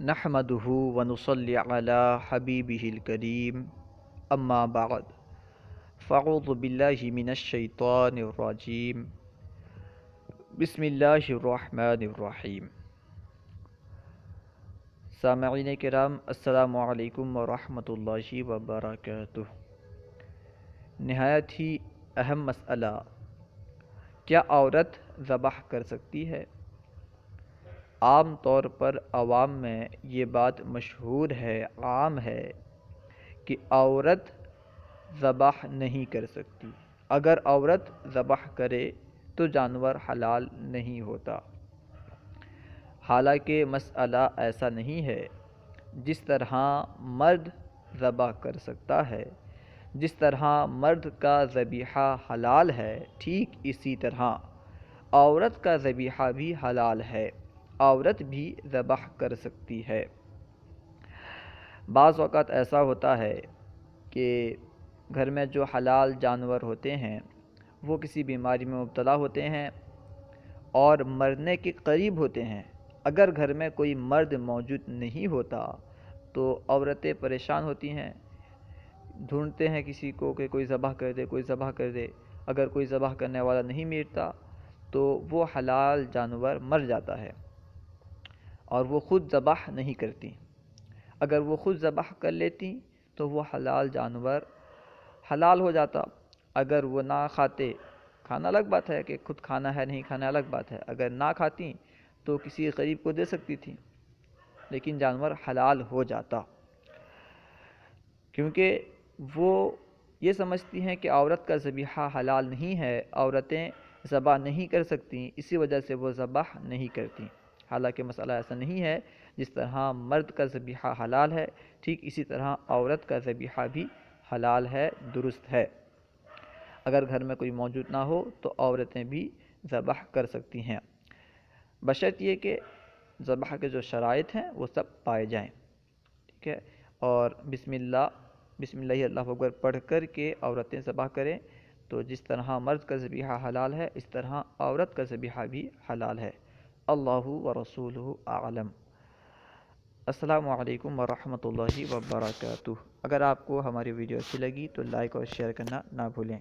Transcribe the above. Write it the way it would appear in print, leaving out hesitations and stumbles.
نحمده ونصلي على حبيبه الكريم اما بعد فاعوذ بالله من الشيطان الرجيم بسم اللہ الرحمن الرحیم۔ سامعین کرام، السلام علیکم ورحمۃ اللہ وبرکاتہ۔ نہایت ہی اہم مسئلہ، کیا عورت ذبح کر سکتی ہے؟ عام طور پر عوام میں یہ بات مشہور ہے، عام ہے کہ عورت ذبح نہیں کر سکتی۔ اگر عورت ذبح کرے تو جانور حلال نہیں ہوتا۔ حالانکہ مسئلہ ایسا نہیں ہے۔ جس طرح مرد ذبح کر سکتا ہے، جس طرح مرد کا ذبیحہ حلال ہے، ٹھیک اسی طرح عورت کا ذبیحہ بھی حلال ہے، عورت بھی ذبح کر سکتی ہے۔ بعض اوقات ایسا ہوتا ہے کہ گھر میں جو حلال جانور ہوتے ہیں وہ کسی بیماری میں مبتلا ہوتے ہیں اور مرنے کے قریب ہوتے ہیں۔ اگر گھر میں کوئی مرد موجود نہیں ہوتا تو عورتیں پریشان ہوتی ہیں، ڈھونڈتے ہیں کسی کو کہ کوئی ذبح کر دے، کوئی ذبح کر دے۔ اگر کوئی ذبح کرنے والا نہیں ملتا تو وہ حلال جانور مر جاتا ہے اور وہ خود ذبح نہیں کرتی۔ اگر وہ خود ذبح کر لیتی تو وہ حلال جانور حلال ہو جاتا۔ اگر وہ نہ کھاتے، کھانا الگ بات ہے کہ خود کھانا ہے نہیں کھانا الگ بات ہے، اگر نہ کھاتی تو کسی غریب کو دے سکتی تھی، لیکن جانور حلال ہو جاتا، کیونکہ وہ یہ سمجھتی ہیں کہ عورت کا ذبیحہ حلال نہیں ہے، عورتیں ذبح نہیں کر سکتی، اسی وجہ سے وہ ذبح نہیں کرتی۔ حالانکہ مسئلہ ایسا نہیں ہے۔ جس طرح مرد کا ذبیحہ حلال ہے، ٹھیک اسی طرح عورت کا ذبیحہ بھی حلال ہے، درست ہے۔ اگر گھر میں کوئی موجود نہ ہو تو عورتیں بھی ذبح کر سکتی ہیں، بشرط یہ کہ ذبح کے جو شرائط ہیں وہ سب پائے جائیں، ٹھیک ہے۔ اور بسم اللہ اللہ اکبر پڑھ کر کے عورتیں ذبح کریں، تو جس طرح مرد کا ذبیحہ حلال ہے اس طرح عورت کا ذبیحہ بھی حلال ہے۔ اللہ ورسولہ اعلم۔ السلام علیکم ورحمۃ اللہ وبرکاتہ۔ اگر آپ کو ہماری ویڈیو اچھی لگی تو لائک اور شیئر کرنا نہ بھولیں۔